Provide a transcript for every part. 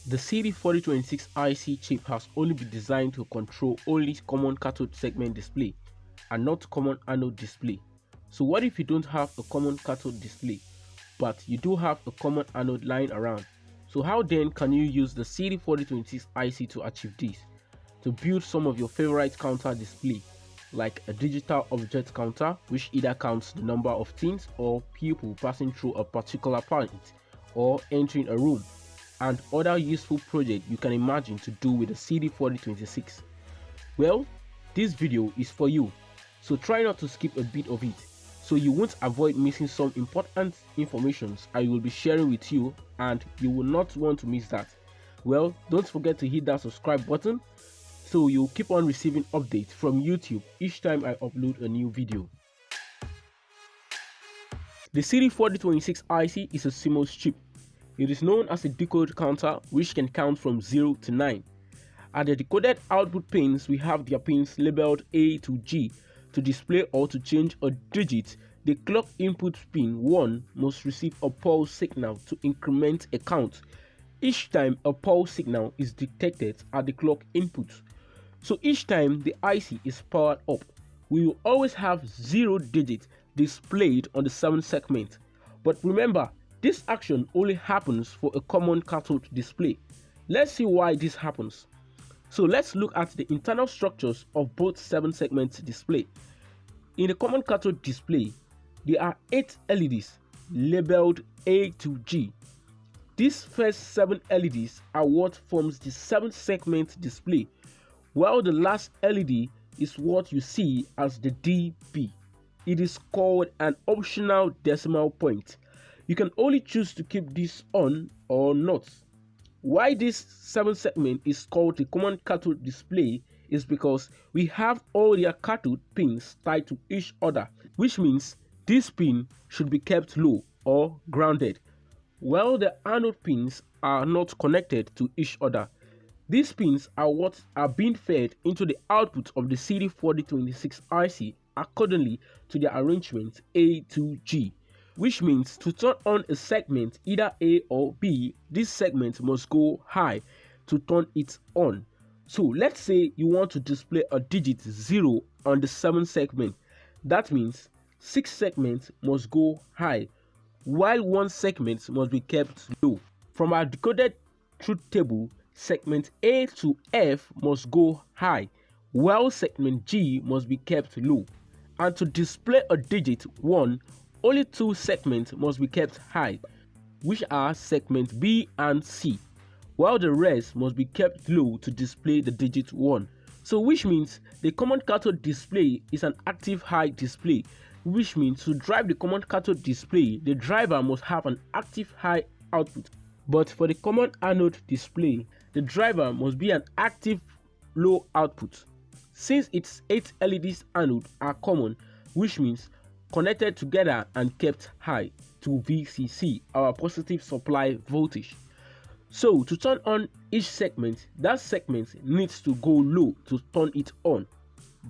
The CD4026 IC chip has only been designed to control only common cathode segment display and not common anode display. So what if you don't have a common cathode display, but you do have a common anode lying around? So how then can you use the CD4026 IC to achieve this? To build some of your favorite counter display, like a digital object counter, which either counts the number of things or people passing through a particular point or entering a room, and other useful projects you can imagine to do with the CD4026. Well, this video is for you, so try not to skip a bit of it, so you won't avoid missing some important information I will be sharing with you, and you will not want to miss that. Well, don't forget to hit that subscribe button so you'll keep on receiving updates from YouTube each time I upload a new video. The CD4026 IC is a CMOS chip. It is known as a decode counter, which can count from 0 to 9. At the decoded output pins, we have their pins labeled A to G. To display or to change a digit, the clock input pin 1 must receive a pulse signal to increment a count each time a pulse signal is detected at the clock input. So each time the IC is powered up, we will always have 0 digits displayed on the 7th segment. But remember, this action only happens for a common cathode display. Let's see why this happens. So let's look at the internal structures of both 7-segment display. In the common cathode display, there are 8 LEDs labeled A to G. These first 7 LEDs are what forms the 7-segment display, while the last LED is what you see as the DP. It is called an optional decimal point. You can only choose to keep this on or not. Why this 7th segment is called the common cathode display is because we have all their cathode pins tied to each other, which means this pin should be kept low or grounded, while the anode pins are not connected to each other. These pins are what are being fed into the output of the CD4026 IC accordingly to their arrangement A to G, which means to turn on a segment, either A or B, this segment must go high to turn it on. So let's say you want to display a digit 0 on the 7th segment. That means 6 segments must go high, while 1 segment must be kept low. From our decoded truth table, segment A to F must go high, while segment G must be kept low. And to display a digit 1, only 2 segments must be kept high, which are segment B and C, while the rest must be kept low to display the digit 1. So which means the common cathode display is an active high display, which means to drive the common cathode display, the driver must have an active high output. But for the common anode display, the driver must be an active low output. Since its 8 LEDs anode are common, which means connected together and kept high to VCC, our positive supply voltage. So to turn on each segment, that segment needs to go low to turn it on.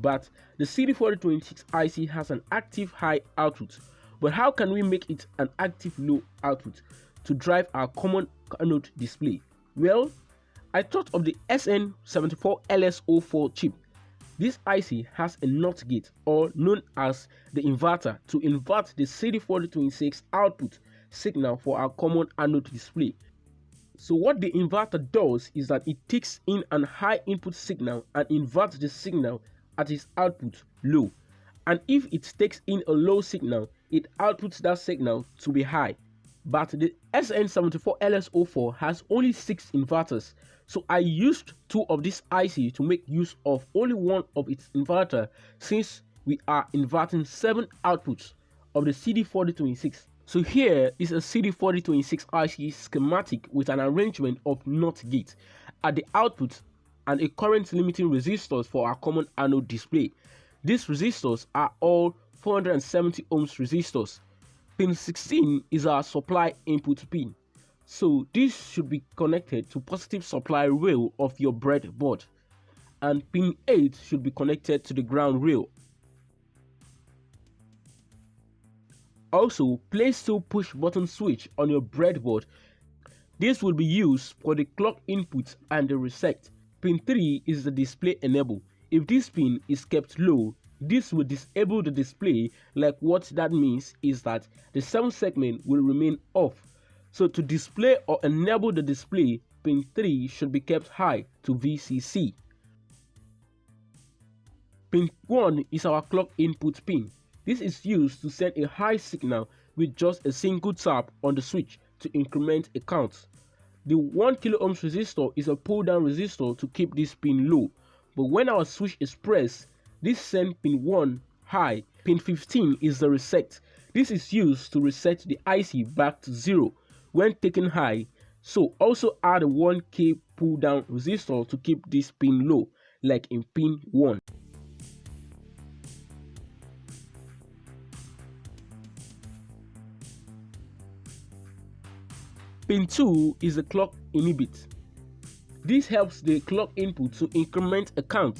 But the CD4026 IC has an active high output. But how can we make it an active low output to drive our common anode display? Well, I thought of the SN74LS04 chip. This IC has a NOT gate, or known as the inverter, to invert the CD4026 output signal for our common anode display. So what the inverter does is that it takes in an high input signal and inverts the signal at its output low. And if it takes in a low signal, it outputs that signal to be high. But the SN74LS04 has only 6 inverters, so I used 2 of this IC to make use of only 1 of its inverter, since we are inverting 7 outputs of the CD4026. So here is a CD4026 IC schematic with an arrangement of NOT gate at the output and a current limiting resistors for our common anode display. These resistors are all 470 ohms resistors. Pin 16 is our supply input pin, so this should be connected to positive supply rail of your breadboard, and pin 8 should be connected to the ground rail. Also, place two push button switch on your breadboard This will be used for the clock input and the reset. Pin 3 is the display enable. If this pin is kept low, this will disable the display. Like what that means is that the 7 segment will remain off. So to display or enable the display, pin 3 should be kept high to VCC. Pin 1 is our clock input pin. This is used to send a high signal with just a single tap on the switch to increment a count. The 1 kilo ohms resistor is a pull down resistor to keep this pin low, but when our switch is pressed, this sends pin 1 high. Pin 15 is the reset. This is used to reset the IC back to 0 when taken high, so also add a 1K pull down resistor to keep this pin low, like in pin 1. Pin 2 is the clock inhibit. This helps the clock input to increment a count.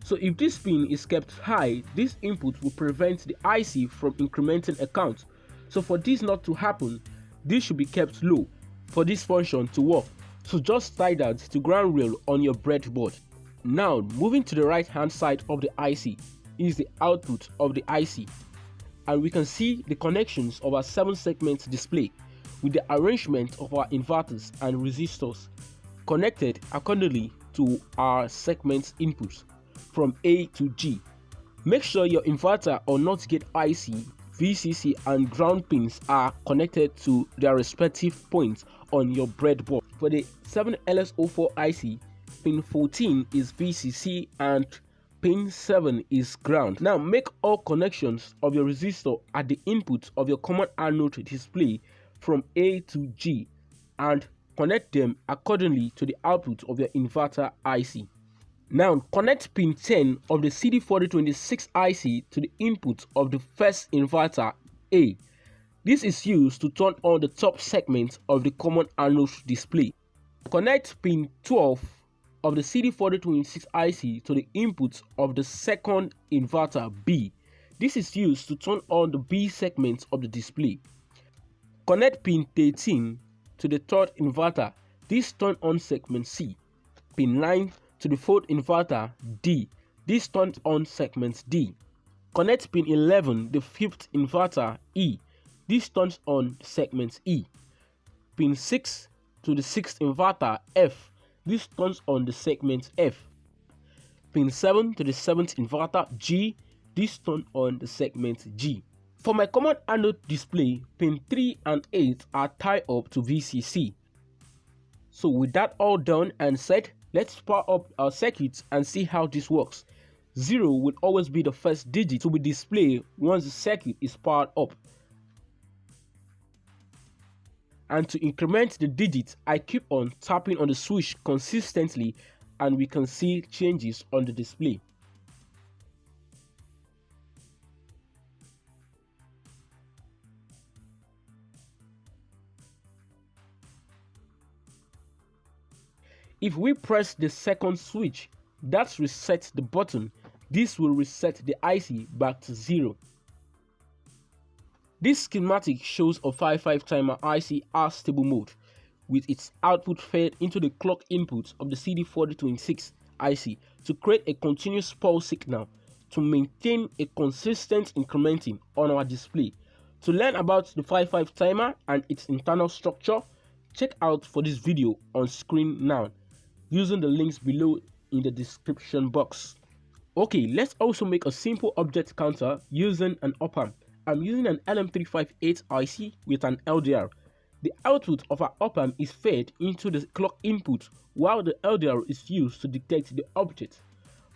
So if this pin is kept high, this input will prevent the IC from incrementing a count. So for this not to happen, this should be kept low for this function to work. So just tie that to ground rail on your breadboard. Now moving to the right hand side of the IC is the output of the IC, and we can see the connections of our 7 segment display with the arrangement of our inverters and resistors connected accordingly to our segment inputs from A to G. Make sure your inverter or NOT gate IC, VCC and ground pins are connected to their respective points on your breadboard. For the 7LS04 IC, pin 14 is VCC and pin 7 is ground. Now make all connections of your resistor at the input of your common anode display from A to G and connect them accordingly to the output of your inverter IC. Now connect pin 10 of the CD4026 IC to the input of the first inverter A. This is used to turn on the top segment of the common anode display. Connect pin 12 of the CD4026 IC to the input of the second inverter B. This is used to turn on the B segment of the display. Connect pin 13 to the third inverter. This turns on segment C. Pin 9 to the fourth inverter D. This turns on segment D. Connect pin 11, the fifth inverter E. This turns on segment E. Pin 6 to the sixth inverter F. This turns on the segment F. Pin 7 to the seventh inverter G. This turns on the segment G. For my common anode display, pin 3 and 8 are tied up to VCC. So with that all done and said, let's power up our circuit and see how this works. 0 will always be the first digit to be displayed once the circuit is powered up. And to increment the digits, I keep on tapping on the switch consistently and we can see changes on the display. If we press the second switch, that resets the button. This will reset the IC back to 0. This schematic shows a 5-5 timer IC R stable mode with its output fed into the clock input of the CD4026 IC to create a continuous pulse signal to maintain a consistent incrementing on our display. To learn about the 5-5 timer and its internal structure, check out for this video on screen now using the links below in the description box. Okay, let's also make a simple object counter using an op-amp. I'm using an LM358 IC with an LDR. The output of our op-amp is fed into the clock input while the LDR is used to detect the object.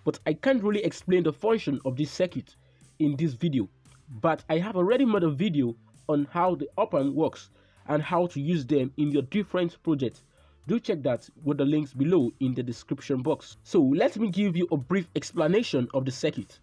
But I can't really explain the function of this circuit in this video, but I have already made a video on how the op-amp works and how to use them in your different projects. Do check that with the links below in the description box. So let me give you a brief explanation of the circuit.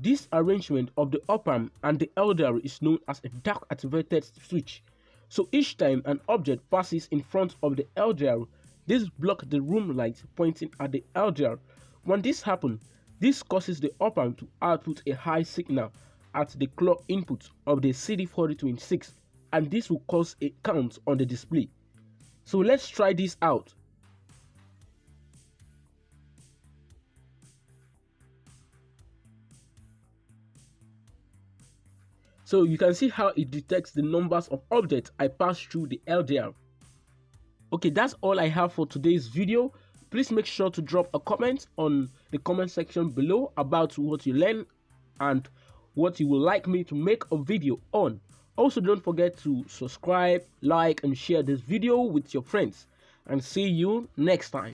This arrangement of the op-amp and the LDR is known as a dark activated switch. So each time an object passes in front of the LDR, this blocks the room light pointing at the LDR. When this happens, this causes the op-amp to output a high signal at the clock input of the CD4026, and this will cause a count on the display. So let's try this out. So you can see how it detects the numbers of objects I pass through the LDR. Okay, that's all I have for today's video. Please make sure to drop a comment on the comment section below about what you learned and what you would like me to make a video on. Also, don't forget to subscribe, like, and share this video with your friends. And see you next time.